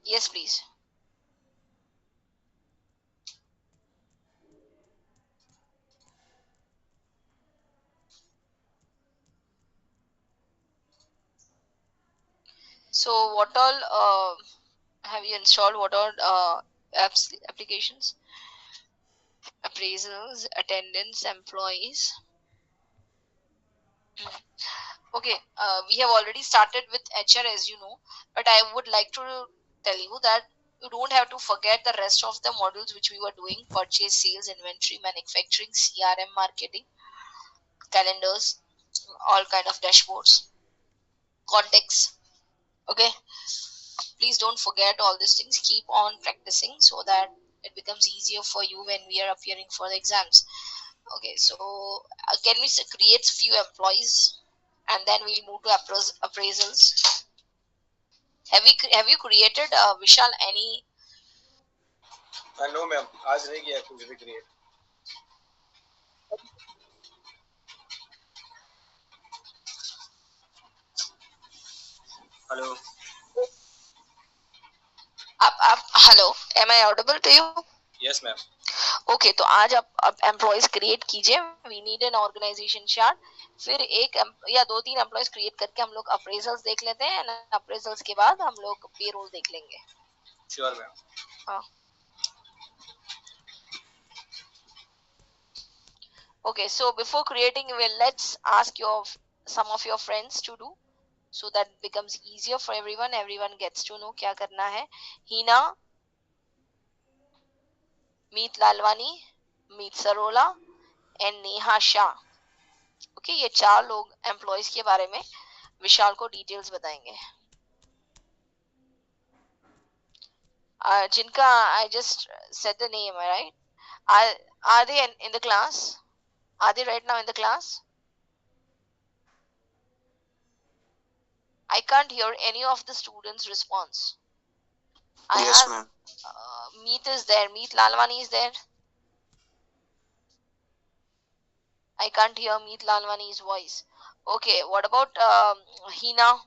Yes, please. So what all have you installed? What all applications? Appraisals, attendance, employees. Okay, we have already started with HR, as you know, but I would like to tell you that you don't have to forget the rest of the modules which we were doing: purchase, sales, inventory, manufacturing, CRM, marketing, calendars, all kind of dashboards, context. Okay, please don't forget all these things. Keep on practicing so that it becomes easier for you when we are appearing for the exams. Okay, so can we create few employees and then we'll move to appraisals. Have you created Vishal any? No ma'am, आज नहीं किया कुछ भी create. Hello. आप hello, am I audible to you? Yes ma'am. Okay, तो आज आप employees create कीजिए. We need an organisation chart. फिर एक या दो तीन एम्प्लॉयज क्रिएट करके हम लोग अप्रेजल्स देख लेते हैं. अप्रेजल्स के बाद हम लोग पेरोल देख लेंगे. Sure ma'am. हाँ. Okay, so before creating, well, let's ask some of your friends to do, so that becomes easier for everyone. Everyone gets to know क्या करना है. Hina, Meet Lalwani, Meet Sarola, and Neha Shah. Okay, ये चार लोग employees के बारे में विशाल को डिटेल्स बताएंगे. जिनका I just said the name, right? Are they in the class? Are they right now in the class? I can't hear any of the students' response. Yes, ma'am. Meet is there. Meet Lalwani is there. I can't hear Meet Lalwani's voice. Okay, what about Hina?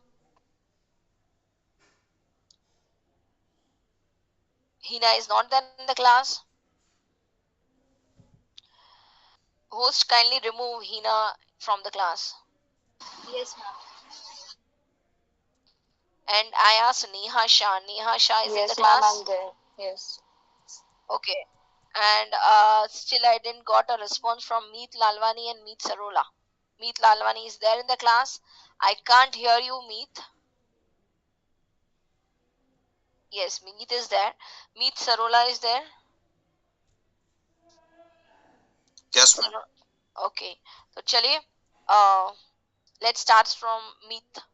Hina is not there in the class. Host, kindly remove Hina from the class. Yes, ma'am. And I asked Neha Shah. Neha Shah is in the Yes, ma'am, class. I'm there. Yes. Okay. And still I didn't got a response from Meet Lalwani and Meet Sarola. Meet Lalwani is there in the class. I can't hear you, Meet. Yes, Meet is there. Meet Sarola is there. Yes, ma'am. Okay. So chaliye, uh, let's start from Meet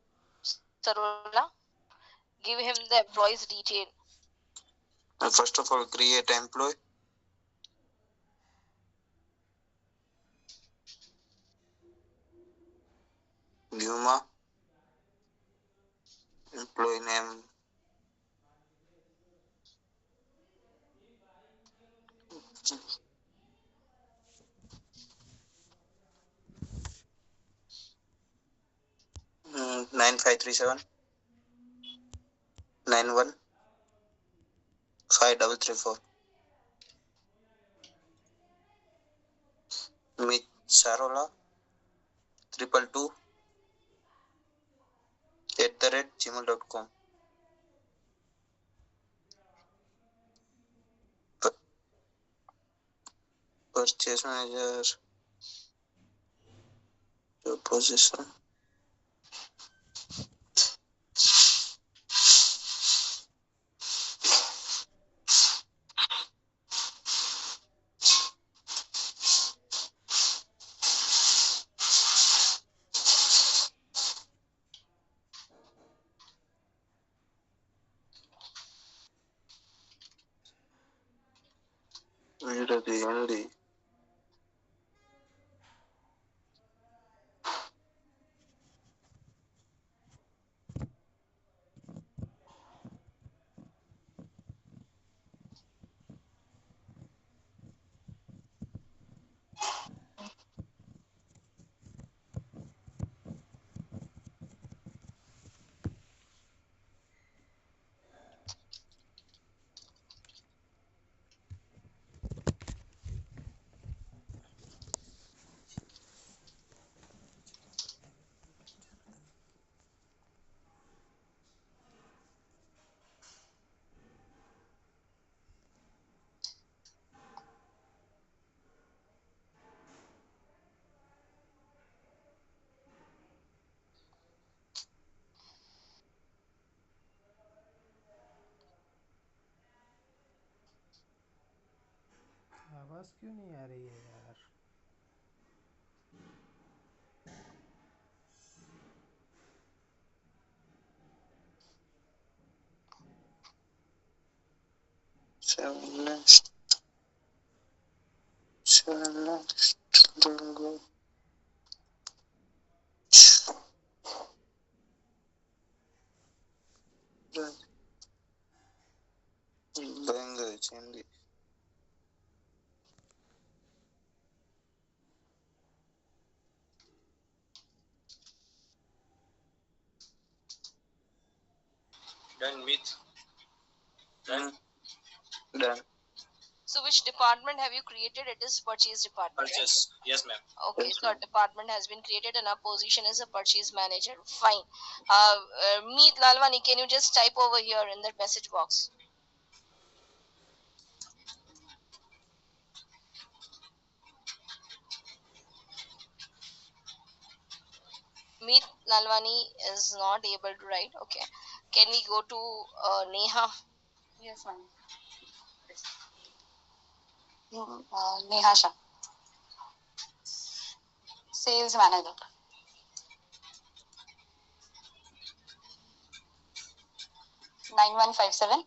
Sarola. Give him the employee's detail. First of all, create employee. Yuma. Employee name. Mm, 9537 91 5334. Meet Sarola 222 @gmail.com. Purchase manager, your position. Where are the ND? आवाज क्यों नहीं आ रही है यार? భయంగా వచ్చింది. Done with. Done. Done. So which department have you created? It is purchase department. Purchase. Yes, ma'am. Okay, Yes, so a department has been created and our position is a purchase manager. Fine. Meet Lalwani, can you just type over here in that message box? Meet Lalwani is not able to write. Okay. Can we go to Neha? Yes, ma'am. Neha Shah, sales manager. 9157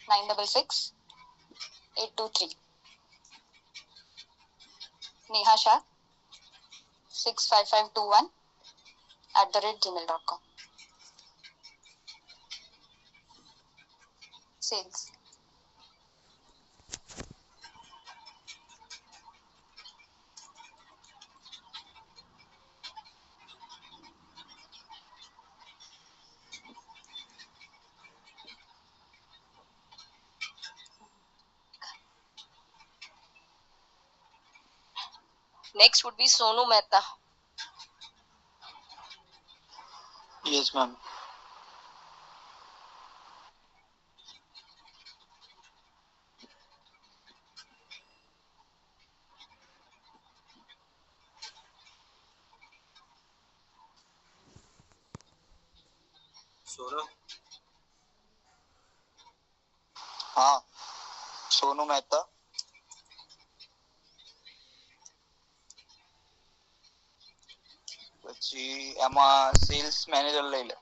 966 823. Neha Shah 65521 @gmail.com. Sales. Next would be Sonu Mehta. Yes, ma'am. Sono. હા, સોનુ મહેતા. પછી એમાં sales manager લઈ લે.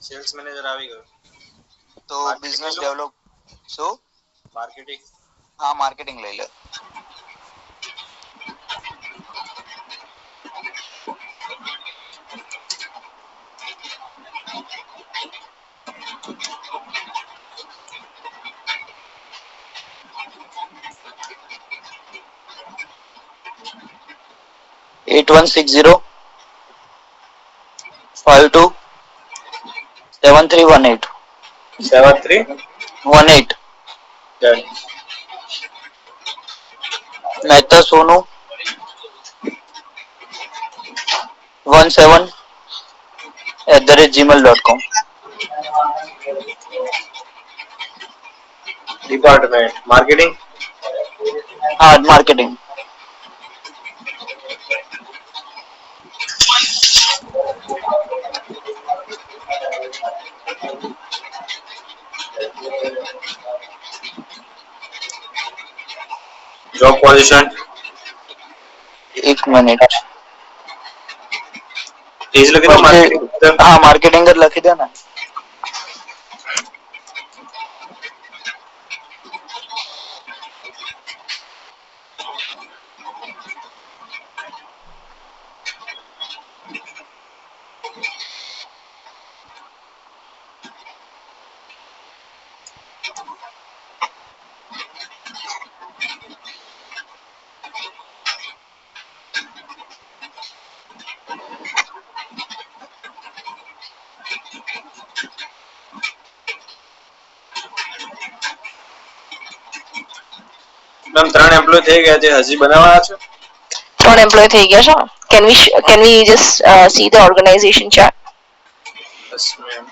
Sales manager આવી ગયો. તો Marketing business લઈ લો. Develop શું? Marketing. હા, માર્કેટિંગ લઈ લે. Eight one six zero 52 7318. 7318. Done. Mehta સોનુ 17 @gmail.com. Department. Marketing. હા, માર્કેટિંગ. Job position. એક મિનિટ. Please લખી દો marketing. હા, માર્કેટિંગ જ લખી દે ને. મેમ 3 એમ્પ્લોય થઈ ગયા છે, હજી બનાવવાના છે. 3 employee થઈ ગયા છે. Can we just see the organization chart? Yes, ma'am.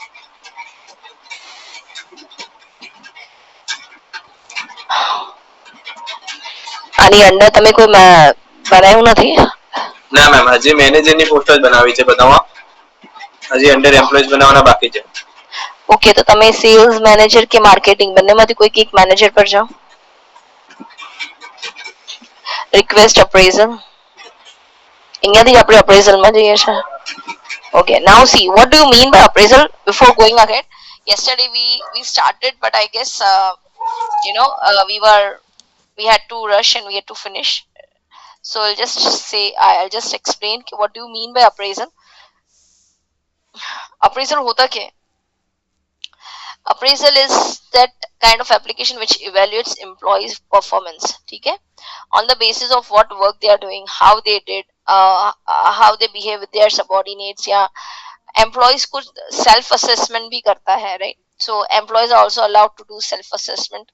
આની અંદર તમે કોઈ બનાવ્યું નથી? ના મેમ, હજી મેનેજરની પોસ્ટ જ બનાવી છે બધામાં. હજી અંડર એમ્પ્લોયીઝ બનાવવાના બાકી છે. ઓકે, તો તમે સેલ્સ મેનેજર કે માર્કેટિંગ બંનેમાંથી કોઈ એક મેનેજર પર જાઓ. Request appraisal. અહીંયા થી આપણે appraisal માં જઈએ છે. Okay, now see, what do you mean by appraisal? Before going ahead, yesterday we started, but I guess we had to rush and we had to finish. So I'll just explain what do you mean by appraisal. Appraisal होता क्या है? Appraisal is that kind of application which evaluates employees' performance. ठीक है? On the basis of what work they are doing, how they did, how they behave with their subordinates, या employees कुछ self assessment भी करता है, right? So employees are also allowed to do self assessment.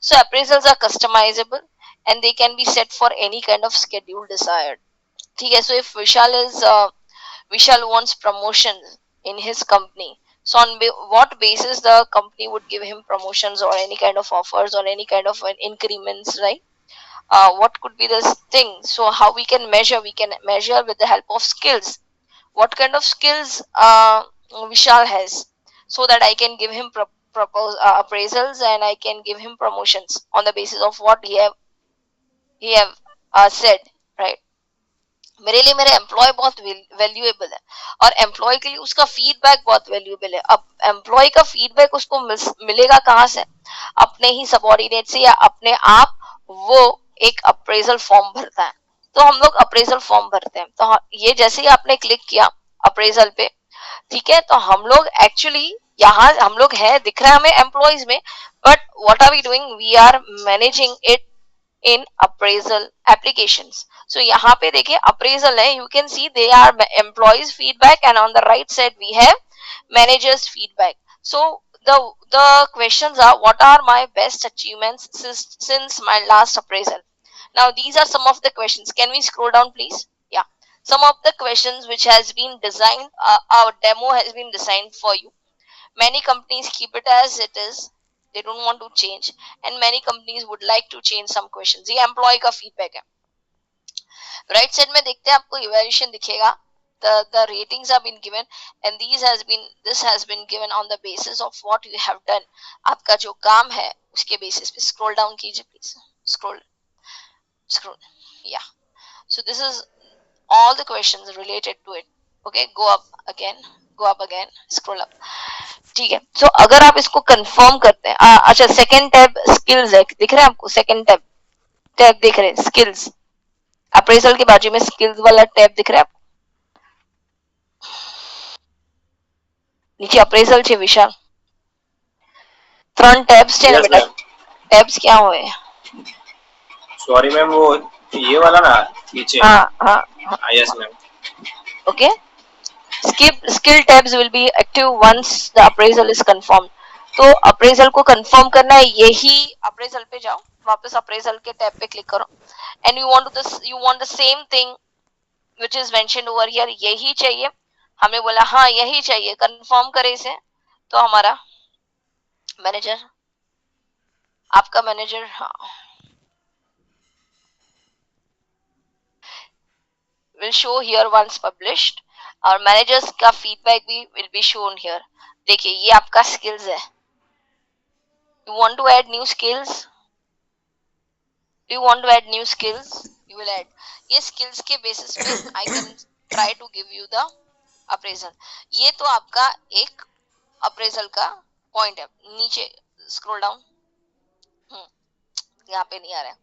So appraisals are customizable and they can be set for any kind of schedule desired. ठीक है? So if Vishal wants promotion in his company, so on what basis the company would give him promotions or any kind of offers or any kind of increments, right? What could be this thing? So how we can measure? We can measure with the help of skills. What kind of skills Vishal has, so that I can give him appraisals and I can give him promotions on the basis of what he have said, right? मेरे लिए मेरा employ बहुत valuable है और employ के लिए उसका feedback बहुत वैल्यूएबल है. अब एम्प्लॉय का फीडबैक उसको मिलेगा कहाँ से? अपने ही सबऑर्डिनेट से या अपने आप वो एक अप्रेजल फॉर्म भरता है. तो हम लोग अप्रेजल फॉर्म भरते हैं. तो ये जैसे ही आपने क्लिक किया अप्रेजल पे, ठीक है, तो हम लोग एक्चुअली यहाँ हम लोग है दिख रहा है हमें एम्प्लॉयज में, but what are we doing? We are managing it in appraisal applications. So यहाँ पे देखिए appraisal है, you can see they are employees feedback and on the right side we have managers feedback. So the questions are, what are my best achievements since my last appraisal? Now these are some of the questions. Can we scroll down please? Yeah, some of the questions which has been designed, our demo has been designed for you. Many companies keep it as it is. They don't want to change, and many companies would like to change some questions. ये employ का feedback है. Right side में देखते हैं आपको evaluation दिखेगा. The ratings have been given and this has been given on the basis of what you have done. आपका जो काम है उसके बेसिस पे. स्क्रॉल डाउन कीजिए please. Scroll yeah. So this is all the questions related to it. Okay, go up again, scroll up. ठीक है. सो अगर आप इसको कंफर्म करते हैं, अच्छा सेकंड टैब स्किल्स है, दिख रहा है आपको? सेकंड टैब दिख रहे हैं स्किल्स. अप्रेजल के बाजू में स्किल्स वाला टैब दिख रहा है आपको? नीचे अप्रेजल છે વિશાલ. ત્રણ ટેબ્સ છે ને બેટા? ટેબ્સ ક્યાં હોય? सॉरी मैम, वो ये वाला ना नीचे. हाँ yes ma'am. Okay. skill tabs will be active once the appraisal is confirmed. तो अप्रेजल को कंफर्म करना है, यही अप्रेजल पे जाओ, वापस अप्रेजल के टैब पे क्लिक करो and you want the same thing which is mentioned over here. यही चाहिए. हमने बोला हाँ यही चाहिए, कंफर्म करे इसे. तो हमारा मैनेजर, आपका मैनेजर, हाँ, will show here once published. और मैनेजर्स का फीडबैक भी विल बी शोन हियर. देखिए ये आपका स्किल्स है. You want to add new skills? Do you want to add new skills? You will add. ये स्किल्स के बेसिस पे I can try to give you the appraisal. ये तो आपका एक अप्रेजल का पॉइंट है. नीचे स्क्रॉल डाउन. यहाँ पे नहीं आ रहा है.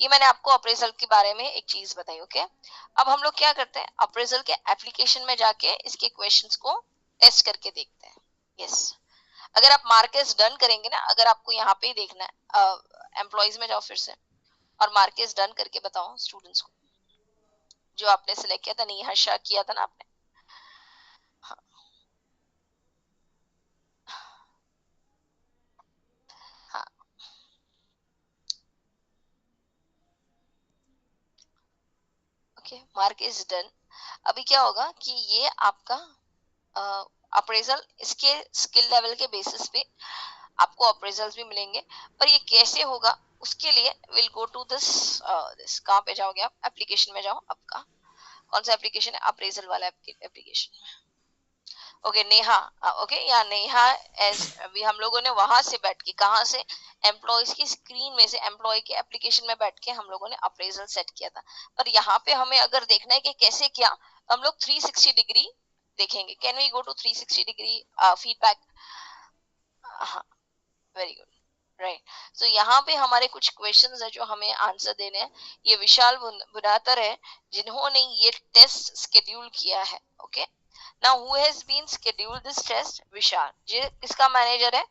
ये मैंने आपको अप्रेजल के बारे में एक चीज बताई. ओके, अब हम लोग क्या करते हैं, अप्रेजल के एप्लीकेशन में जाके इसके क्वेश्चंस को टेस्ट करके देखते हैं. यस, अगर आप मार्केस डन करेंगे ना, अगर आपको यहाँ पे ही देखना है, एम्प्लॉइज में जाओ फिर से और मार्केस डन करके बताओ स्टूडेंट्स को जो आपने सिलेक्ट किया था. नहीं हर्षा किया था ना आपने? हाँ. हाँ, ओके, मार्क इज डन. अभी क्या होगा कि ये आपका अप्रेजल, इसके स्किल लेवल के बेसिस पे आपको अप्रेजल्स भी मिलेंगे. पर ये कैसे होगा उसके लिए विल गो टू दिस कहाँ पे जाओगे आप? एप्लीकेशन में जाओ. आपका कौन सा एप्लीकेशन है? अप्रेजल वाला एप्लीकेशन. ओके नेहा, ओके या नेहा एज अभी हम लोगों ने वहां से बैठ के, कहाँ से, एम्प्लॉयज की स्क्रीन में से, एम्प्लॉय के एप्लीकेशन में बैठ के हम लोगों ने अप्रेजल सेट किया था। पर यहाँ पे हमें अगर देखना है कि कैसे किया, तो हम लोग 360 डिग्री देखेंगे। Can we go to 360 degree feedback? हाँ, वेरी गुड, राइट। सो यहाँ पे हमारे कुछ क्वेश्चंस है जो हमें आंसर देने हैं। ये विशाल बुनातर है जिन्होंने ये टेस्ट शेड्यूल किया है। Okay, now who has been schedule this test? Vishal. ये किसका मैनेजर है?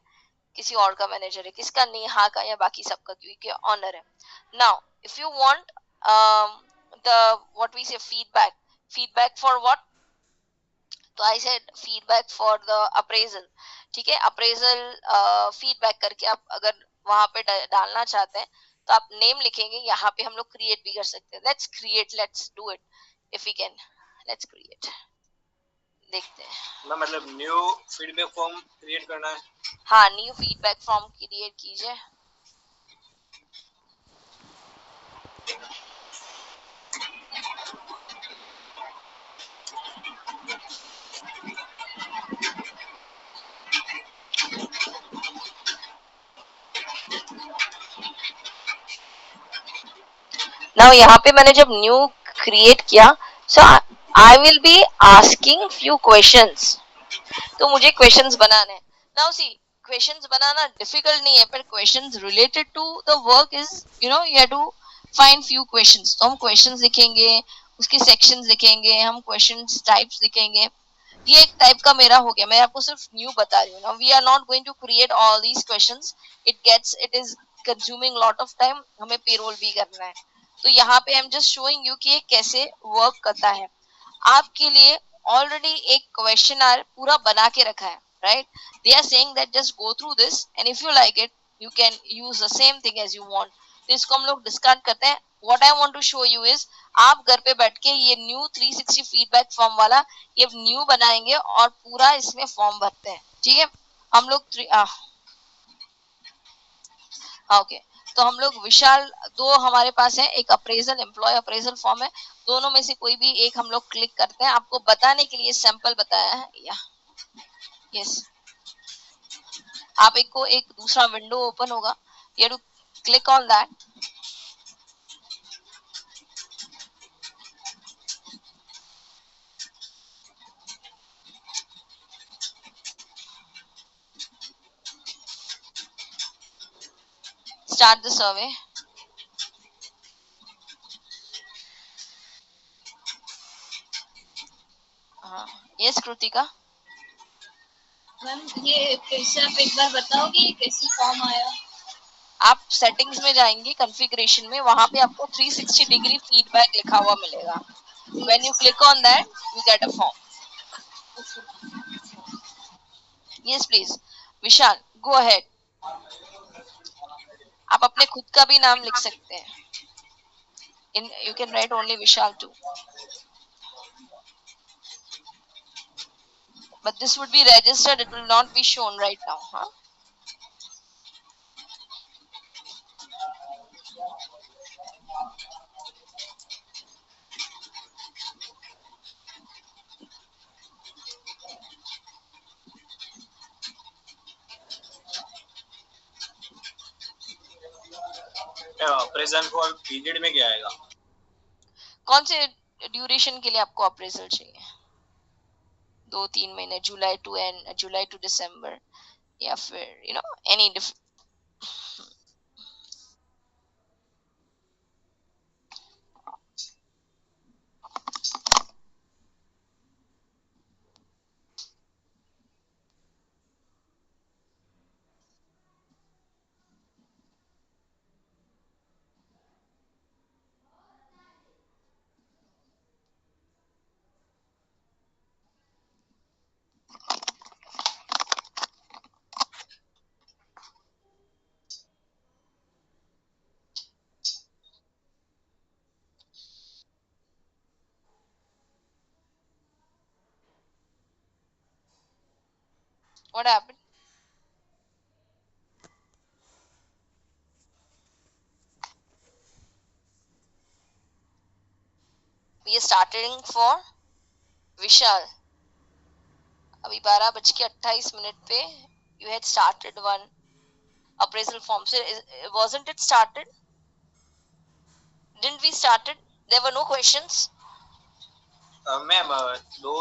किसी और का मैनेजर है। किसका? नेहा का या बाकी सबका, क्योंकि ऑनर है। Now if you want the what we say feedback, feedback for what? तो I said feedback for the appraisal. ठीक है, अप्रेजल फीडबैक करके आप अगर वहां पे डालना चाहते हैं तो आप नेम लिखेंगे। यहाँ पे हम लोग क्रिएट भी कर सकते हैं। Let's create, let's do it if we can. Let's create, देखते हैं। ना मतलब न्यू फीडबैक फॉर्म क्रिएट करना है। हाँ, न्यू फीडबैक फॉर्म क्रिएट कीजिए। नाउ यहाँ पे मैंने जब न्यू क्रिएट किया, so I will be asking few questions. तो मुझे क्वेश्चंस बनाने हैं। नाउ सी, क्वेश्चंस बनाना डिफिकल्ट नहीं है, पर questions related to the work is, you know, you have to find few questions. तो हम क्वेश्चंस लिखेंगे, उसके सेक्शंस लिखेंगे, हम क्वेश्चंस टाइप्स लिखेंगे। ये एक टाइप का मेरा हो गया, मैं आपको सिर्फ न्यू बता रही हूँ। Now we are not going to create all these questions, it is consuming lot of time, हमें पेरोल भी करना है। तो यहाँ पे I am just showing you कि ये कैसे वर्क करता है। आपके लिए ऑलरेडी एक क्वेश्चनर पूरा बना के रखा है, right? They are saying that just go through this and if you like it you can use the same thing as you want. तो इसको हम लोग डिस्कार्ड करते हैं। What I want to show you is, आप घर पे बैठ के ये न्यू 360 फीडबैक फॉर्म वाला ये न्यू बनाएंगे और पूरा इसमें फॉर्म भरते हैं। ठीक है, हम लोग ओके, तो हम लोग विशाल, दो हमारे पास है, एक अप्रेजल, एम्प्लॉय अप्रेजल फॉर्म है। दोनों में से कोई भी एक हम लोग क्लिक करते हैं। आपको बताने के लिए सैंपल बताया है या यस। आप एक को एक दूसरा विंडो ओपन होगा, you have to click on that. Start the survey. हाँ, यस कृतिका। मैम ये फिर से आप एक बार बताओगे कैसे फॉर्म आया? आप सेटिंग्स में जाएंगे, कॉन्फ़िगरेशन में, वहां पे आपको 360 डिग्री फीडबैक लिखा हुआ मिलेगा। When you click on that you get a form. Yes please Vishal, go ahead. आप अपने खुद का भी नाम लिख सकते हैं। In you can write only Vishal too, but this would be registered, it will not be shown right now, huh? Appraisal for period में क्या आएगा? कौन से ड्यूरेशन के लिए आपको अप्रेजल चाहिए? 2-3 महीने, जुलाई टू एंड, जुलाई टू दिसंबर, या फिर you know any what happened? We are starting for Vishal. अभी 12:28 पे you had started one appraisal form. So wasn't it started? Didn't we started? There were no questions. Ma'am दो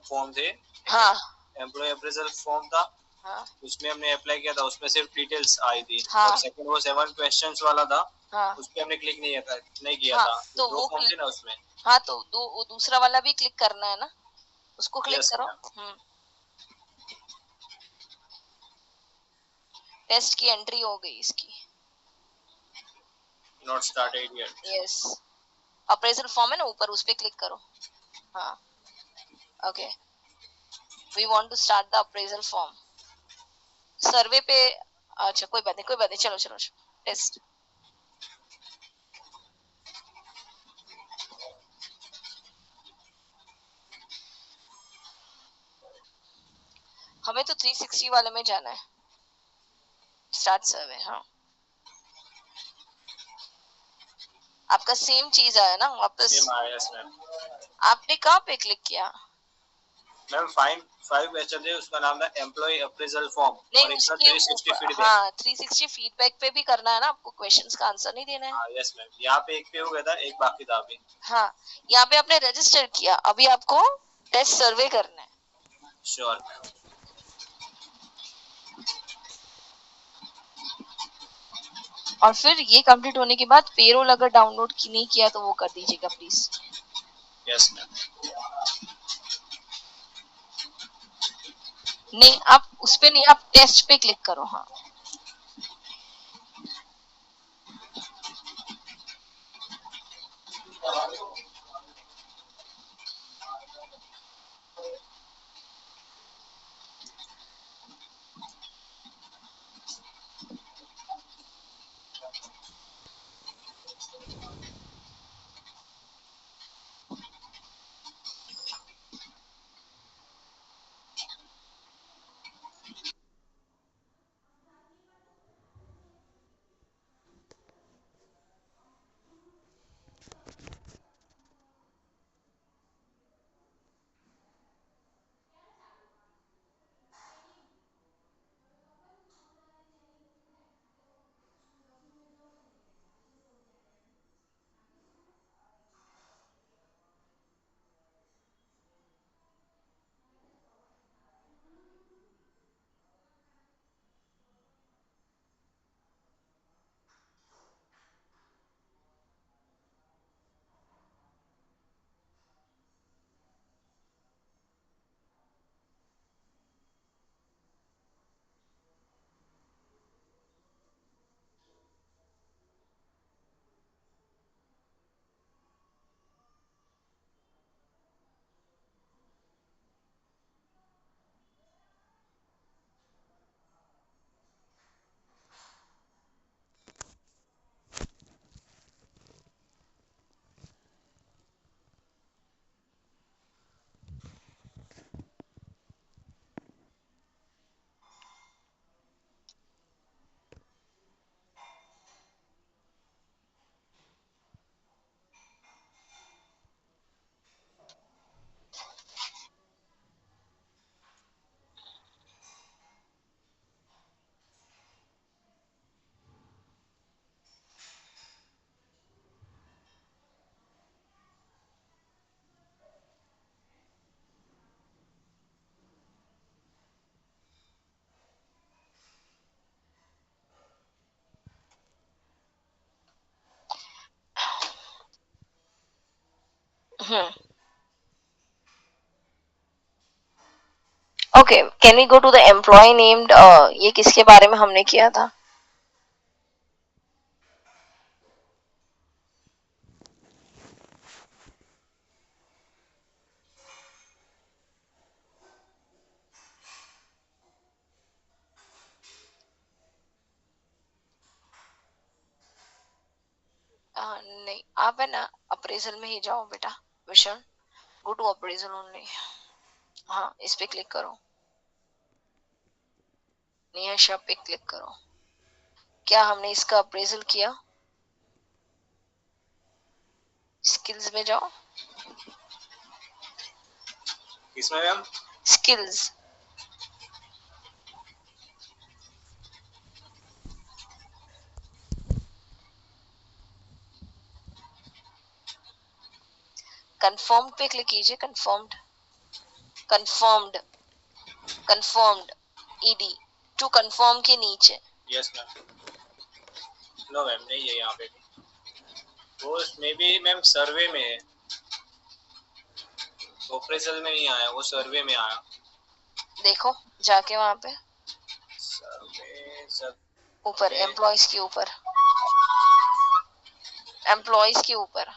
form थे. हाँ. Employ appraisal form था. हाँ. उसमें हमने apply किया था, उसमें सिर्फ डिटेल्स आई थी. हाँ. और सेकंड वो 7 क्वेश्चंस वाला था. हाँ. उस पे हमने क्लिक नहीं किया हाँ, था. तो दो वो फॉर्म थे ना उसमें. हाँ, तो वो दूसरा वाला भी क्लिक करना है ना, उसको क्लिक Yes, करो. टेस्ट की एंट्री हो गई इसकी. Not started yet. Yes, appraisal form है ना ऊपर, उस पे क्लिक करो. हाँ, okay. We want to start the appraisal form. Survey पे अच्छा कोई बात नहीं, चलो टेस्ट. हमें तो 360 वाले में जाना है. स्टार्ट सर्वे. हाँ, आपका सेम चीज आया ना वापस. सेम आया. Yes ma'am. आपने कहाँ पे क्लिक किया? मैम 5 क्वेश्चन थे, उसका नाम था एम्प्लॉय अप्रेजल फॉर्म. नहीं, और उसके 360 ऊपर. फीडबैक. हाँ, 360 फीडबैक पे भी करना है ना आपको, क्वेश्चंस का आंसर नहीं देना है. हाँ यस मैम. यहाँ पे एक पे हो गया था, एक बाकी था अभी. हाँ, यहाँ पे आपने रजिस्टर किया, अभी आपको टेस्ट सर्वे करना है. Sure ma'am. और फिर ये कंप्लीट होने के बाद पेरोल अगर डाउनलोड की नहीं किया तो वो कर दीजिएगा प्लीज. Yes ma'am. नहीं, आप उस पे नहीं, आप टेस्ट पे क्लिक करो. हाँ, okay. Can we go to the employee named? ये किसके बारे में हमने किया था? नहीं, आप है ना अप्रेजल में ही जाओ बेटा. Vishan, go to appraisal only. हाँ, इस पे क्लिक करो. नियशा पे क्लिक करो. क्या हमने इसका अप्रेजल किया? स्किल्स में जाओ. किसमें मैम? skills. confirmed पे क्लिक कीजिए. confirmed ed to confirm के नीचे. Yes ma'am. नो मैम नहीं है यहाँ पे भी. वो मे बी मैम सर्वे में है, ऑपरेशनल में नहीं आया, वो सर्वे में आया. देखो जाके वहां पे सर्वे सब ऊपर एम्प्लॉइज के ऊपर, एम्प्लॉइज के ऊपर.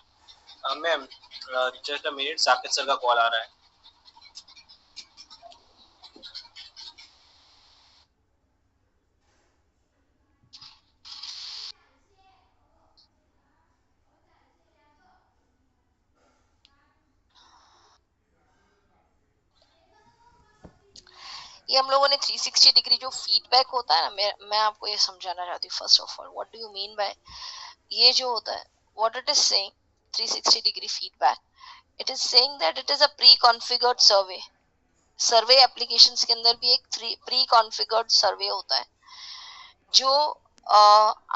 Ma'am just a minute, Saket sir का कॉल आ रहा है. ये हम लोगों ने 360 डिग्री जो फीडबैक होता है ना, मैं आपको ये समझाना चाहती हूँ. First of all what do you mean by ये जो होता है, what it is saying 360 degree feedback, it is saying that it is a pre configured survey. Survey applications के अंदर भी एक प्री कॉन्फ़िगर्ड सर्वे होता है जो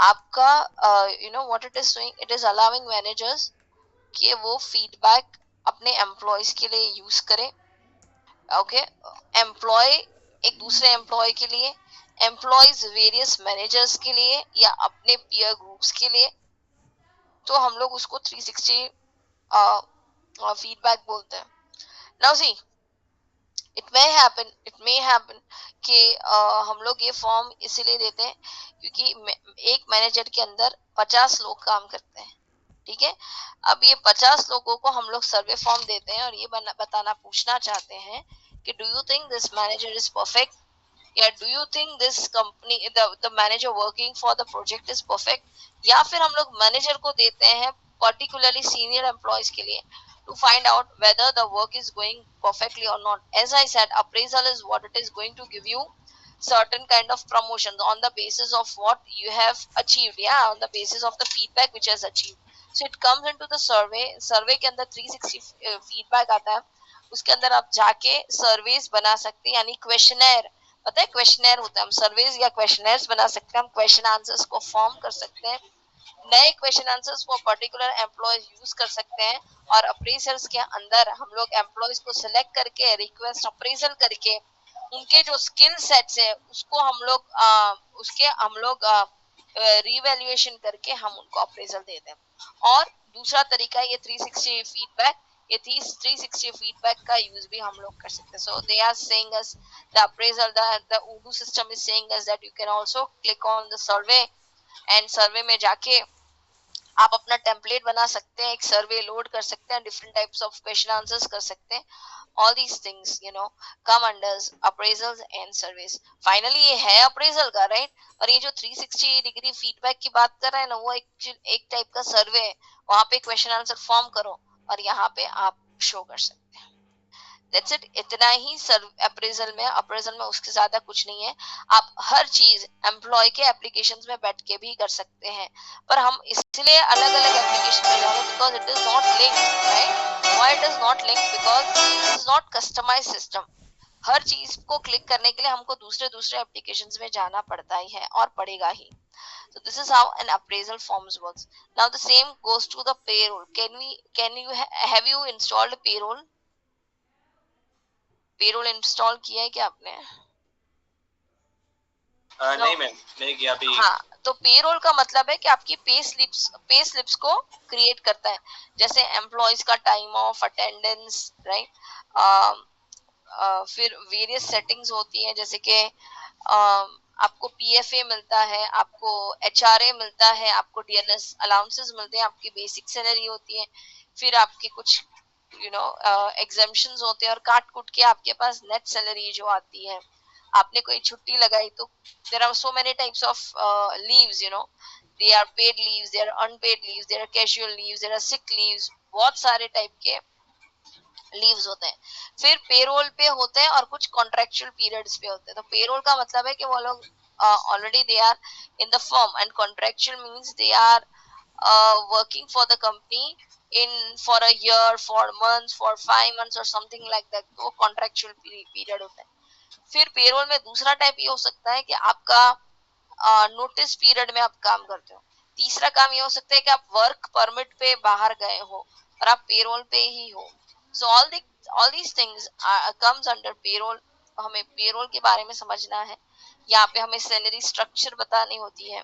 आपका you know what it is doing, it is allowing managers कि वो फीडबैक अपने एम्प्लॉयज के लिए यूज करें. ओके, एम्प्लॉय एक दूसरे एम्प्लॉय के लिए, एम्प्लॉयज वेरियस मैनेजर्स के लिए या अपने पीयर ग्रुप्स के लिए. तो हम लोग उसको 360 फीडबैक बोलते हैं. Now see it may happen कि हम लोग ये फॉर्म इसीलिए देते हैं क्योंकि एक मैनेजर के अंदर 50 लोग काम करते हैं. ठीक है, अब ये 50 लोगों को हम लोग सर्वे फॉर्म देते हैं और ये बताना पूछना चाहते हैं कि do you think this manager is perfect, या do you think this company the manager working for the project is perfect. या फिर हम लोग मैनेजर को देते हैं पर्टिकुलरली सीनियर एम्प्लॉयज के लिए to find out whether the work is going perfectly or not. As I said, appraisal is what it is going to give you certain kind of promotions on the basis of what you have achieved, yeah, on the basis of the feedback which has achieved. So it comes into the survey के अंदर 360 feedback आता है. उसके अंदर आप जाके सर्वेस बना सकते हैं, यानी क्वेश्चनर, पता है क्वेश्चनर होता है, हम सर्वेस या क्वेश्चनर्स बना सकते हैं. हम क्वेश्चन आंसर्स को फॉर्म कर सकते हैं, नए क्वेश्चन आंसर्स को पर्टिकुलर एम्प्लॉयज यूज कर सकते हैं. और अप्रेजल्स के अंदर हम लोग एम्प्लॉयज को सिलेक्ट करके रिक्वेस्ट अप्रेजल करके उनके जो स्किल सेट्स है उसको हम लोग रिवैल्यूएशन करके हम उनको अप्रेजल देते हैं. और दूसरा तरीका ये 360 फीडबैक, ये 360 फीडबैक का यूज भी हम लोग कर सकते हैं. So they are saying us the appraisal, the Odoo system is saying us that you can also click on the survey and survey में जाके आप अपना टेम्पलेट बना सकते हैं, एक सर्वे लोड कर सकते हैं, different types of question answers कर सकते हैं. All these things you know come under appraisals and surveys. Finally ये है अप्रेजल का, राइट. और ये जो 360 डिग्री फीडबैक की बात कर रहे हैं ना, वो एक टाइप का सर्वे है. वहां पे क्वेश्चन आंसर फॉर्म करो और यहाँ पे आप शो कर सकते हैं. That's it. इतना ही अप्रेजल में उसके ज्यादा कुछ नहीं है. आप हर चीज एम्प्लॉय के एप्लीकेशंस में बैठ के भी कर सकते हैं, पर हम इसलिए अलग अलग एप्लीकेशन में जाएंगे because it is not linked, right. Why it is not linked? Because it is not customized system. हर चीज को क्लिक करने के लिए हमको दूसरे एप्लीकेशंस में जाना पड़ता ही है और पड़ेगा ही. So this is how an appraisal forms works. Now the same goes to the payroll. Have you installed payroll? Payroll install किया है क्या आपने? नहीं मैम, नहीं किया अभी. हाँ, तो पेरोल का मतलब है कि आपकी पे स्लिप्स को क्रिएट करता है. जैसे एम्प्लॉयज का टाइम ऑफ, अटेंडेंस, राइट. फिर वेरियस सेटिंग्स होती हैं, जैसे कि आपको पीएफए मिलता है, आपको एचआरए मिलता है, आपको डीएनएस अलाउंसेस मिलते हैं, आपकी बेसिक सैलरी होती है, फिर आपके कुछ एग्जेम्पशंस होते हैं और काट कुट के आपके पास नेट सैलरी जो आती है. आपने कोई छुट्टी लगाई तो there are so many types of leaves, you know, they are paid leaves, they are unpaid leaves, they are casual leaves, they are sick leaves, बहुत सारे टाइप के लीव्स होते हैं. फिर पेरोल पे होते हैं और कुछ कॉन्ट्रेक्चुअल पीरियड्स पे होते हैं. तो पेरोल का मतलब है कि वो लोग already they are in the firm, and contractual means they are working for the company in for a year, for months, for 5 months or something like that, वो contractual period होता है. फिर पेरोल में दूसरा टाइप ये हो सकता है कि आपका नोटिस पीरियड में आप काम करते हो. तीसरा काम ये हो सकता है कि आप वर्क परमिट पे बाहर गए हो और आप पेरोल पे ही हो. So all these things comes under payroll. हमें पेरोल के बारे में समझना है. यहाँ पे हमें सैलरी स्ट्रक्चर बतानी होती है,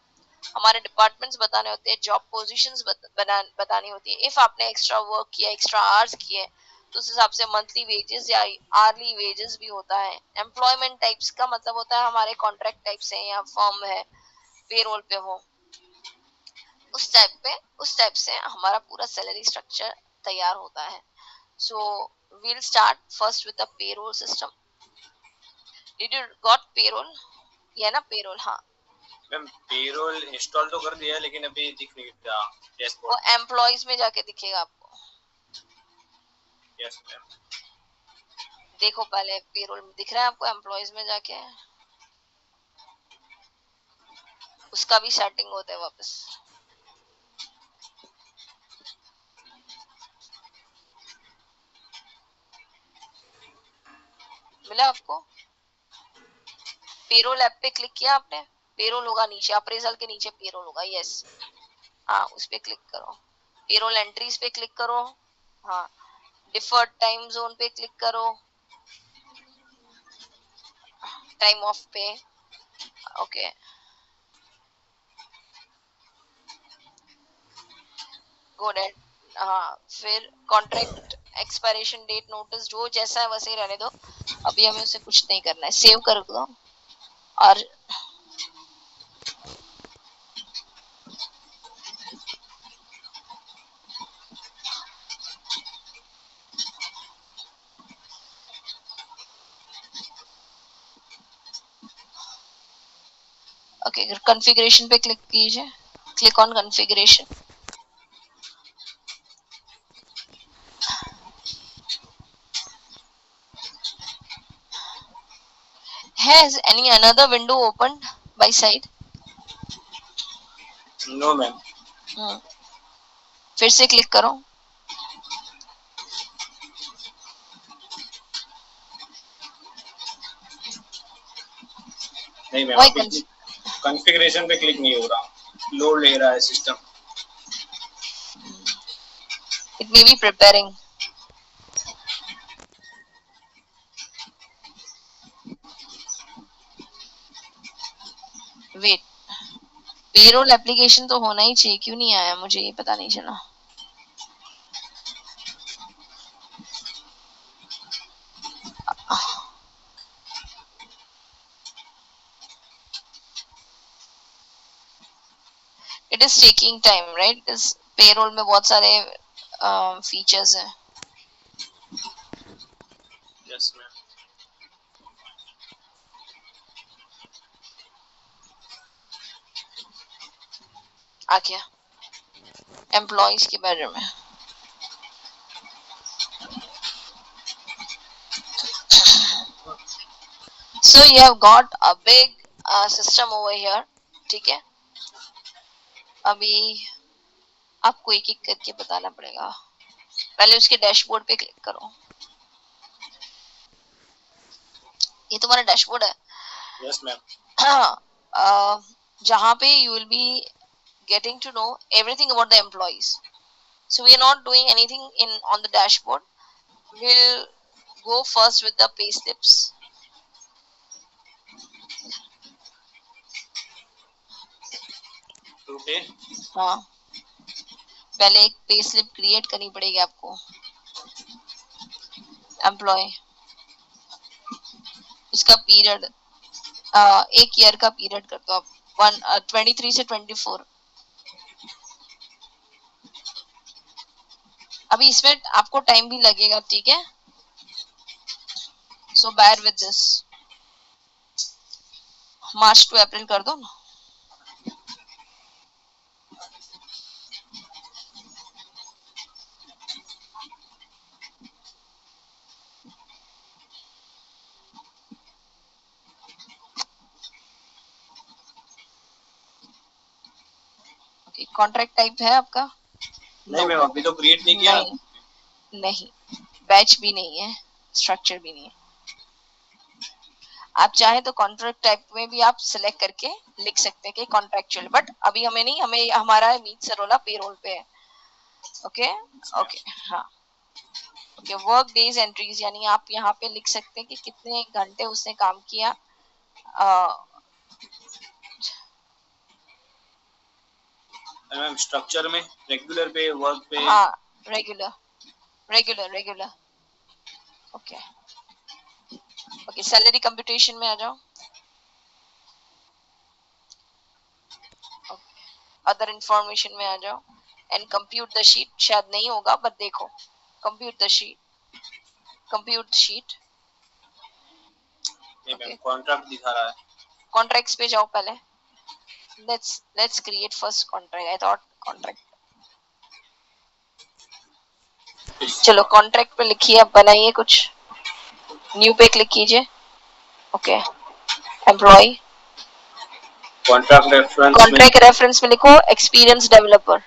हमारे डिपार्टमेंट्स बताने होते हैं, जॉब पोजीशंस बतानी होती है. इफ आपने एक्स्ट्रा वर्क किया, एक्स्ट्रा आवर्स किए, तो उस हिसाब से मंथली वेजेस या आर्ली वेजेस भी होता है. एम्प्लॉयमेंट टाइप्स का मतलब होता है हमारे कॉन्ट्रैक्ट टाइप्स है या फर्म है, पेरोल पे हो, उस टाइप से हमारा पूरा सैलरी स्ट्रक्चर तैयार होता है. सो we'll start first with the payroll system. Did you got payroll? ये ना payroll. हाँ मैम पेरोल इंस्टॉल तो कर दिया है लेकिन अभी दिख नहीं रहा वो डैशबोर्ड. एम्प्लॉयज में जाके दिखेगा आपको. Yes ma'am. देखो पहले पेरोल में दिख रहा है आपको, एम्प्लॉयज में जाके उसका भी सेटिंग होता है वापस. मिला आपको? पेरोल ऐप पे क्लिक किया आपने, पेरोल होगा नीचे, अप्रेजल के नीचे पेरोल होगा. यस, हाँ उस पे क्लिक करो. पेरोल एंट्रीज पे क्लिक करो. हाँ, डिफर्ड टाइम जोन पे क्लिक करो. टाइम ऑफ पे. ओके, गो डेट. हाँ, फिर कॉन्ट्रैक्ट एक्सपायरेशन डेट नोटिस जो जैसा है वैसे ही रहने दो. अभी हमें उसे कुछ नहीं करना है, सेव कर दो. और ओके, कॉन्फ़िगरेशन पे क्लिक कीजिए. Click on configuration. Has any another window opened by side? No ma'am. फिर से क्लिक करो. नहीं मैम वही अभी कॉन्फ़िगरेशन पे क्लिक नहीं हो रहा, लोड ले रहा है system. it may be preparing. Wait, payroll application तो होना ही चाहिए, क्यों नहीं आया मुझे ये पता नहीं चला. It is taking time right. इस पेरोल में बहुत सारे फीचर्स हैं. Yes ma'am. आ गया एम्प्लॉयज के बारे में. So you have got a big system over here. ठीक है, अभी आपको एक एक करके बताना पड़ेगा. पहले उसके डैशबोर्ड पे क्लिक करो. ये तुम्हारा डैशबोर्ड है. Yes ma'am. जहाँ पे you will be getting to know everything about the employees. So we are not doing anything on the dashboard. We'll go first with the pay slips. Okay. हाँ, पहले एक pay slip create करनी पड़ेगी आपको. Employ, उसका period एक year का period कर दो आप. 23 से 24. अभी इसमें आपको टाइम भी लगेगा, ठीक है. So bear with this. March to April कर दो ना. कॉन्ट्रैक्ट टाइप है आपका? नहीं मैम अभी तो क्रिएट नहीं किया। नहीं, बैच भी नहीं है, स्ट्रक्चर भी नहीं है। आप चाहे तो कॉन्ट्रैक्ट टाइप में भी आप सिलेक्ट करके लिख सकते हैं कि कॉन्ट्रैक्चुअल, बट अभी हमें नहीं, हमें हमारा मीत सरोला पेरोल पे है। ओके ओके हाँ ओके। वर्क डेज एंट्रीज, यानी आप यहाँ पे लिख सकते हैं कि कितने घंटे उसने काम किया। मैम स्ट्रक्चर में रेगुलर पे, वर्क पे। हाँ regular regular regular. Okay okay, salary computation में आ जाओ। अदर इंफॉर्मेशन में आ जाओ एंड कंप्यूट द शीट। शायद नहीं होगा बट देखो, compute the sheet, compute sheet. नहीं मैम कॉन्ट्रैक्ट दिखा रहा है। कॉन्ट्रैक्ट्स पे जाओ पहले। Let's create first contract. I thought contract. चलो कॉन्ट्रैक्ट पे लिखिए, अब बनाइए कुछ, न्यू पे क्लिक कीजिए। ओके एम्प्लॉय, कॉन्ट्रैक्ट रेफरेंस में, कॉन्ट्रैक्ट रेफरेंस में लिखो एक्सपीरियंस डेवलपर।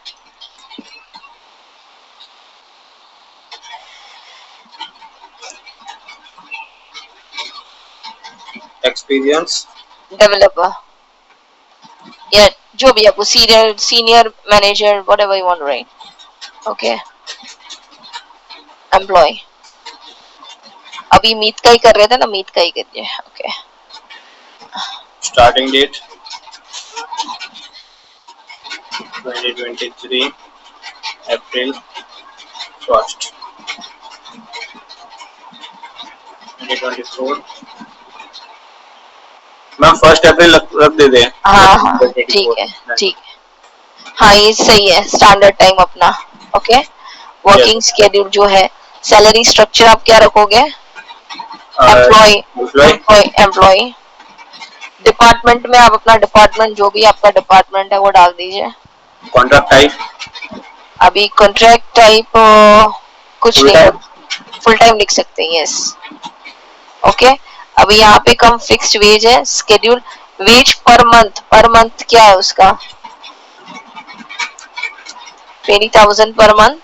एक्सपीरियंस डेवलपर या जो भी आपको, senior manager, whatever you want right. Okay employee, अभी मीत का ही कर रहे थे ना, मीत का ही करिए। ओके स्टार्टिंग डेट 2023 अप्रैल 1 2024। मैम 1 अप्रैल रख देते हैं। हाँ हाँ ठीक है ठीक है, हाँ ये सही है, स्टैंडर्ड टाइम अपना। ओके वर्किंग स्केड्यूल जो है, सैलरी स्ट्रक्चर आप क्या रखोगे? Employ employ. डिपार्टमेंट में आप अपना डिपार्टमेंट, जो भी आपका डिपार्टमेंट है वो डाल दीजिए। कॉन्ट्रैक्ट टाइप अभी कॉन्ट्रैक्ट टाइप कुछ नहीं, फुल टाइम लिख सकते हैं। Yes okay. अभी यहाँ पे कम फिक्स्ड वेज है, स्केड्यूल वेज पर मंथ क्या है उसका? 20,000 पर मंथ,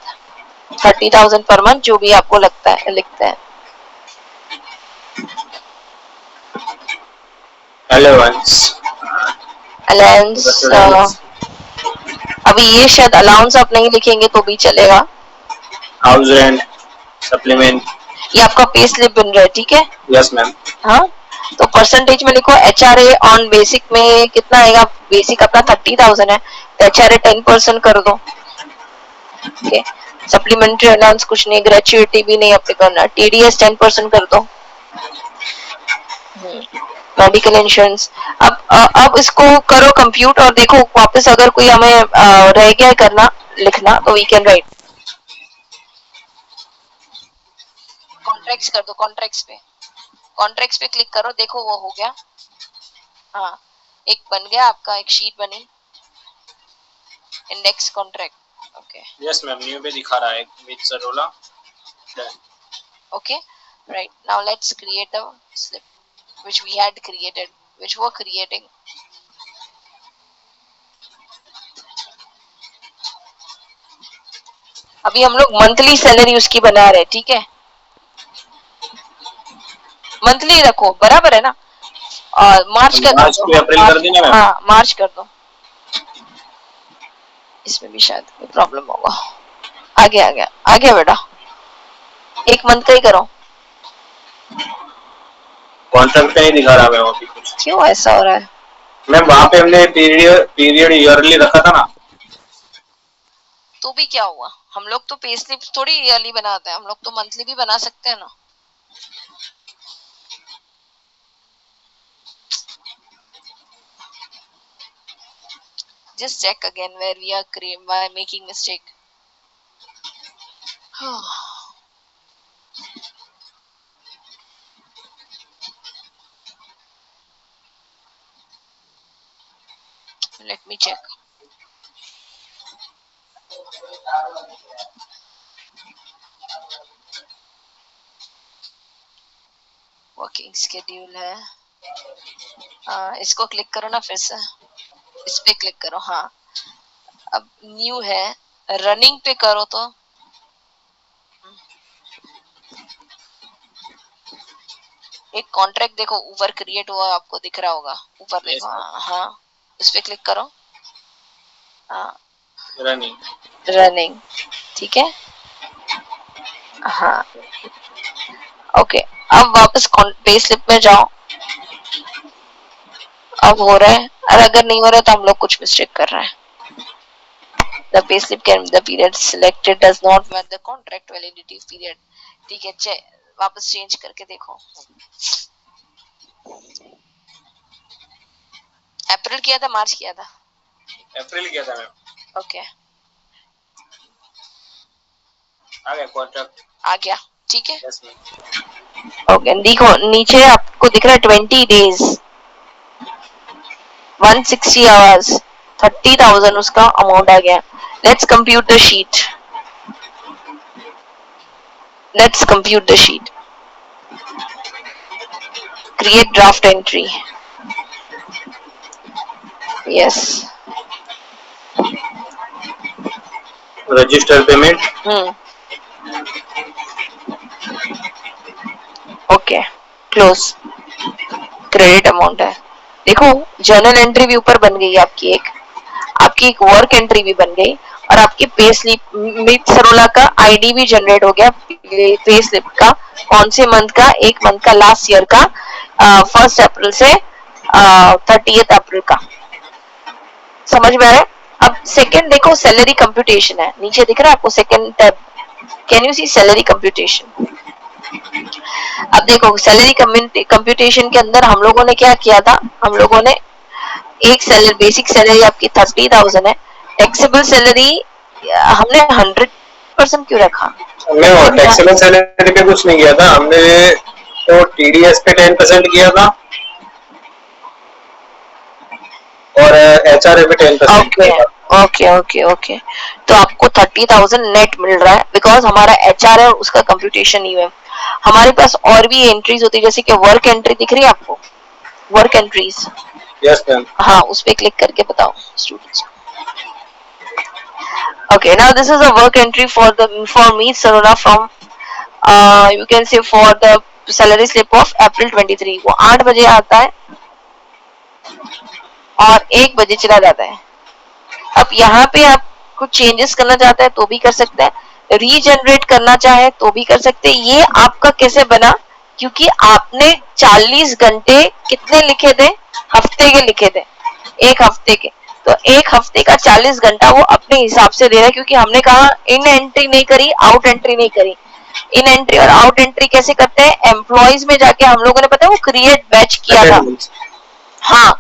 30,000 पर मंथ, जो भी आपको लगता है लिखते हैं। अलाउंस अभी ये शायद अलाउंस आप नहीं लिखेंगे तो भी चलेगा। हाउस रेंट, सप्लीमेंट, ये आपका पे स्लिप बन रहा है, ठीक है? Yes ma'am. हाँ तो परसेंटेज में लिखो HRA ऑन बेसिक में कितना आएगा? बेसिक अपना 30,000 है तो HRA 10% कर दो। ओके सप्लीमेंट्री अलाउंस कुछ नहीं, ग्रेचुइटी भी नहीं अप्लाई करना, TDS 10% कर दो। Medical insurance. अब इसको करो कंप्यूट और देखो वापस अगर कोई हमें रह गया करना लिखना तो वी कैन राइट। कॉन्ट्रैक्ट्स कर दो, कॉन्ट्रैक्ट्स पे क्लिक करो, देखो वो हो गया। हाँ एक बन गया आपका, एक शीट बनी, index contract. Okay yes ma'am new पे दिखा रहा है with Sarola. Okay right, now let's create the slip which we had created, which were creating. अभी हम लोग मंथली सैलरी उसकी बना रहे हैं, ठीक है? मंथली रखो, बराबर है ना? और मार्च कर दो, अप्रैल कर देना मैम। हाँ मार्च कर दो। इसमें भी शायद कोई प्रॉब्लम होगा। आ गया बेटा, एक मंथ का ही करो। कॉन्ट्रैक्ट नहीं दिखा रहा मैम अभी कुछ। क्यों ऐसा हो रहा है? मैम वहाँ पे हमने पीरियड ईयरली रखा था ना। तो भी क्या हुआ? हम लोग तो पे स्लिप थोड़ी ईयरली बनाते हैं, हम लोग तो मंथली भी बना सकते हैं ना। Just check again where we are making mistake. Let me check. Working schedule है, इसको क्लिक करो ना फिर से, इस पे क्लिक करो। हाँ अब न्यू है, रनिंग पे करो तो एक कॉन्ट्रैक्ट देखो ऊपर क्रिएट हुआ, आपको दिख रहा होगा ऊपर देखो। हाँ उस पे क्लिक करो। हाँ रनिंग ठीक है। हाँ ओके, अब वापस पे स्लिप में जाओ। अब हो रहा है, और अगर नहीं हो रहा है तो हम लोग कुछ मिस्टेक कर रहे हैं। The payslip can the period selected does not match the contract validity period। ठीक है, वापस चेंज करके देखो। अप्रैल किया था, मार्च किया था? अप्रैल किया था मैम। ओके आ गया कॉन्ट्रैक्ट, आ गया ठीक है। Yes ma'am. ओके देखो नीचे आपको दिख रहा है 20 डेज 160 आवर्स 30,000 उसका अमाउंट आ गया। Let's compute the sheet. Let's compute the sheet. Create draft entry. Yes register payment. Okay close. Credit amount है। देखो जर्नल एंट्री भी ऊपर बन गई आपकी एक वर्क एंट्री भी बन गई, और आपकी पे स्लिप मिड सरोला का आईडी भी जनरेट हो गया। पे स्लिप का कौन से मंथ का, एक मंथ का लास्ट ईयर का 1 अप्रैल से 30 अप्रैल का। समझ में आ रहा है? अब सेकंड देखो सैलरी कंप्यूटेशन है, नीचे दिख रहा है आपको second tab. Can you see salary computation? अब देखो सैलरी कंप्यूटेशन के अंदर हम लोगों ने क्या किया था, हम लोगों ने एक सैलरी बेसिक सैलरी आपकी 30,000 है। टैक्सेबल सैलरी हमने 100% क्यों रखा? हमने टैक्सेबल सैलरी पे कुछ नहीं किया था, हमने तो टीडीएस पे 10% किया था और एचआरए पे 10%। ओके तो आपको 30,000 नेट मिल रहा है, बिकॉज हमारा एचआरए और उसका कंप्यूटेशन ही है। हमारे पास और भी एंट्रीज होती है, जैसे कि वर्क एंट्री दिख रही है आपको, वर्क एंट्रीज। Yes ma'am. हाँ उस पे क्लिक करके बताओ students. Okay, now this is a work entry for me Sarona from you can say for the salary slip of April 23। वो 8 बजे आता है और 1 बजे चला जाता है। अब यहाँ पे आप कुछ चेंजेस करना चाहते हैं तो भी कर सकते हैं, रीजनरेट करना चाहे तो भी कर सकते हैं। ये आपका कैसे बना, क्योंकि आपने 40 घंटे कितने लिखे थे, हफ्ते के लिखे थे, एक हफ्ते के। तो एक हफ्ते का 40 घंटा वो अपने हिसाब से दे रहा है, क्योंकि हमने कहा इन एंट्री नहीं करी, आउट एंट्री नहीं करी। इन एंट्री और आउट एंट्री कैसे करते हैं, एम्प्लॉइज में जाके हम लोगों ने पता है वो क्रिएट बैच किया था। हाँ,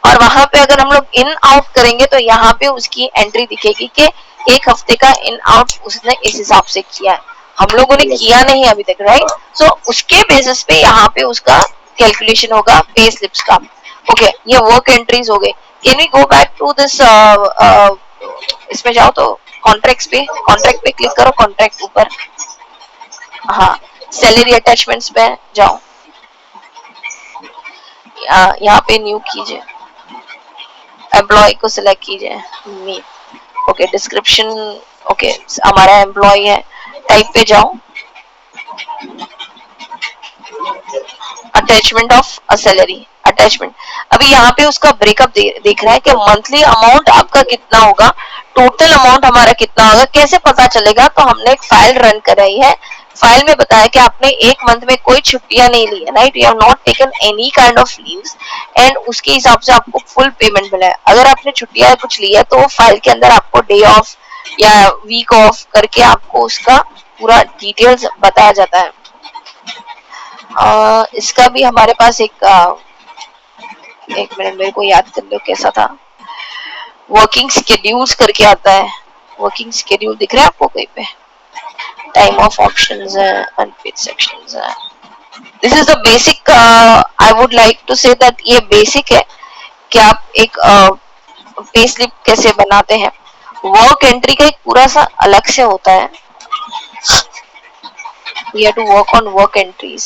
और वहां पे अगर हम लोग इन आउट करेंगे तो यहाँ पे उसकी एंट्री दिखेगी कि एक हफ्ते का इन आउट उसने इस हिसाब से किया है। हम लोगों ने किया नहीं अभी तक, राइट? सो उसके बेसिस पे यहाँ पे उसका कैलकुलेशन होगा पे स्लिप्स का। ओके, ये वर्क एंट्रीज हो गए। Can we go back to this, इसमें जाओ तो कॉन्ट्रैक्ट्स पे, कॉन्ट्रैक्ट पे क्लिक करो, कॉन्ट्रैक्ट ऊपर। हाँ, सैलरी अटैचमेंट्स पे जाओ, यहाँ पे न्यू कीजिए, एम्प्लॉय को सिलेक्ट कीजिए, मी। ओके, डिस्क्रिप्शन, ओके हमारा एम्प्लॉय है, टाइप पे जाओ, attachment of a salary, attachment. अभी यहाँ पे उसका ब्रेकअप देख रहा है कि मंथली अमाउंट आपका कितना होगा, टोटल अमाउंट हमारा कितना होगा, कैसे पता चलेगा? तो हमने एक फाइल रन कराई है, फाइल में बताया कि आपने एक मंथ में कोई छुट्टियां नहीं ली है, right? You have not taken any kind of leaves, and उसके हिसाब से आपको फुल पेमेंट मिला है। अगर आपने छुट्टियां कुछ ली है तो फाइल के अंदर आपको डे ऑफ या वीक ऑफ करके आपको उसका पूरा डिटेल्स बताया जाता है। इसका भी हमारे पास एक मिनट मेरे को याद कर लो कैसा था, वर्किंग शेड्यूल्स करके आता है। वर्किंग शेड्यूल दिख रहा है आपको कहीं पे? टाइम ऑफ ऑप्शंस है, अनपेड सेक्शंस है। This is the basic, I would like to say that ये बेसिक है कि आप एक पे स्लिप कैसे बनाते हैं। वर्क एंट्री का एक पूरा सा अलग से होता है, we have to work on work entries,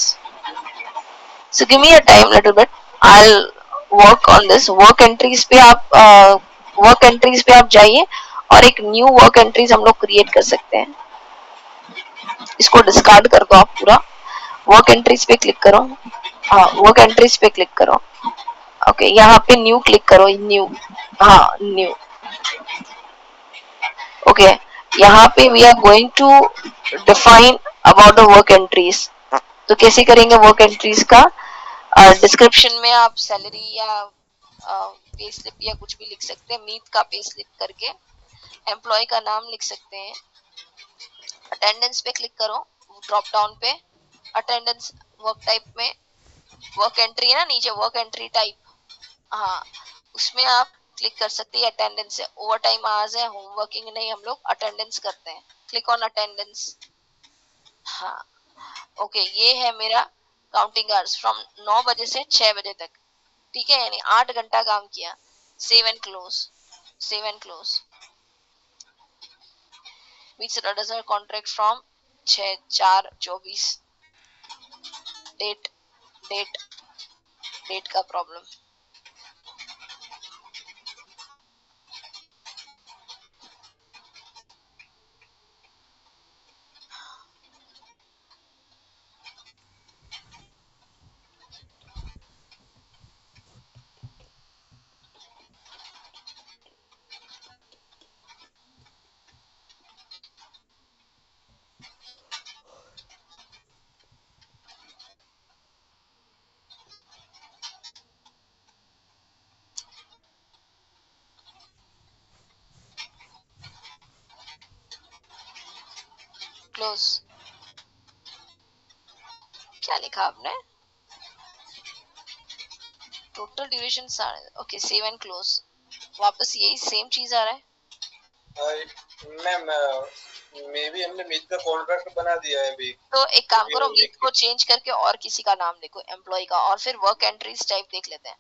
so give me a time little bit, I'll work on this। work entries पे आप जाइए और एक न्यू वर्क एंट्रीज हम लोग क्रिएट कर सकते हैं। इसको डिस्कार्ड कर दो आप पूरा, वर्क एंट्रीज पे क्लिक करो, हाँ वर्क एंट्रीज पे क्लिक करो, ओके यहाँ पे न्यू क्लिक करो, न्यू, हाँ न्यू, ओके यहाँ पे we are going to define about the work entries. तो कैसे करेंगे वर्क एंट्रीज का, डिस्क्रिप्शन में आप सैलरी या पे स्लिप या कुछ भी लिख सकते हैं, मीट का पे स्लिप करके एम्प्लॉय का नाम लिख सकते हैं। अटेंडेंस पे क्लिक करो, ड्रॉप डाउन पे अटेंडेंस, वर्क टाइप में वर्क एंट्री है ना नीचे, वर्क एंट्री टाइप, हाँ उसमें आप क्लिक कर सकते हैं अटेंडेंस है। ओवर टाइम आवर्स है, होम वर्किंग नहीं, हम लोग अटेंडेंस करते हैं, क्लिक ऑन अटेंडेंस। हाँ ओके ये है मेरा काउंटिंग आवर्स फ्रॉम 9 बजे से 6 बजे तक, ठीक है, यानी 8 घंटा काम किया। Save and close, save and close. मीट्स रडसर contract from 6/4/24। Date, date, date का प्रॉब्लम, क्लोज। क्या लिखा आपने, total duration, okay save and close. वापस यही सेम चीज आ रहा है। मैम मे बी हमने मीट का कॉन्ट्रैक्ट बना दिया है अभी। तो एक काम करो, मीट को चेंज करके और किसी का नाम लिखो, एम्प्लॉय का, और फिर वर्क एंट्रीज टाइप देख लेते हैं।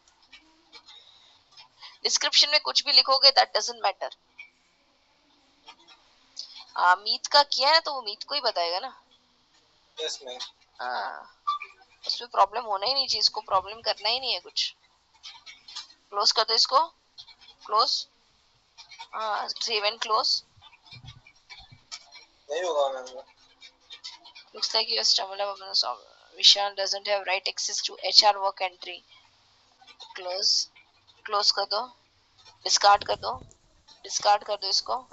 डिस्क्रिप्शन में कुछ भी लिखोगे दैट डजंट मैटर। मीट का किया है तो वो मीट को ही बताएगा ना। Yes ma'am. हाँ उसमें प्रॉब्लम होना ही नहीं चाहिए, इसको प्रॉब्लम करना ही नहीं है कुछ। क्लोज कर दो इसको, क्लोज, हाँ सेव एंड क्लोज। नहीं होगा ma'am. Looks like your stimulus Vishal doesn't have right access to HR work entry. Close, close कर दो, discard कर दो, discard कर दो इसको।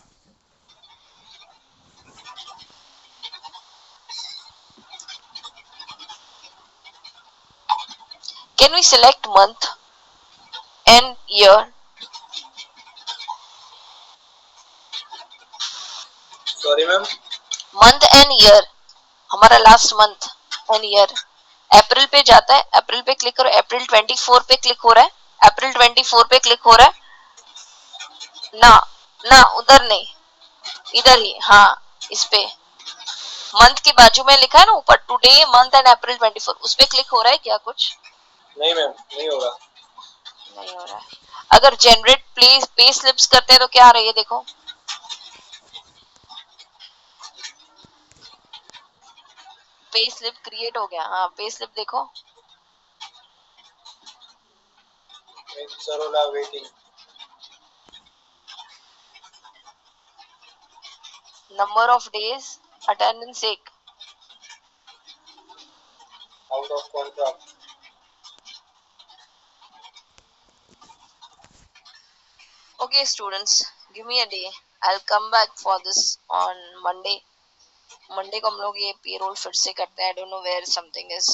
Can we select month and year? Sorry ma'am. Month and year, हमारा लास्ट मंथ एंड ईयर अप्रैल पे जाता है, अप्रैल पे क्लिक करो, अप्रैल 24 पे क्लिक हो रहा है, अप्रैल 24 पे क्लिक हो रहा है ना, ना उधर नहीं, इधर ही, हाँ इस पे मंथ के बाजू में लिखा है ना ऊपर, टुडे मंथ एंड अप्रैल 24, उस पे क्लिक हो रहा है क्या कुछ? नहीं मैम नहीं हो रहा। नहीं हो रहा है। अगर जनरेट पे स्लिप्स करते हैं तो क्या आ रही है देखो, पे स्लिप क्रिएट हो गया, हाँ पे स्लिप देखो, Sarola waiting, number of days, attendance 1, out of contract. okay students give me a day, I'll come back for this on Monday। Monday को हम लोग ये पेरोल फिर से करते हैं, I don't know where something is,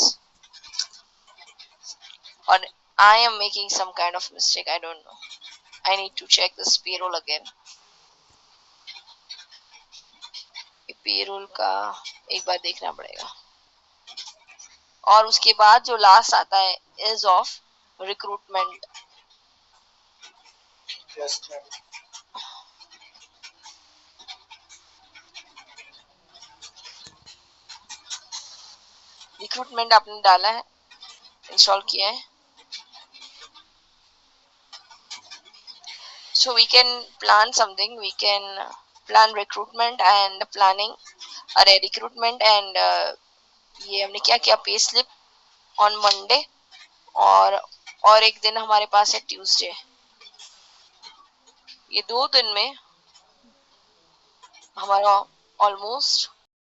और I am making some kind of mistake, I don't know, I need to check this payroll again. Payroll का एक बार देखना पड़ेगा, और उसके बाद जो लास्ट आता है is of recruitment. Yes ma'am. Recruitment आपने डाला है, इंस्टॉल किया है, so we can plan something, we can plan recruitment and planning, अरे recruitment and ये हमने क्या किया, पे स्लिप ऑन मंडे, और एक दिन हमारे पास है ट्यूसडे, ये 2 दिन में हमारा ऑलमोस्ट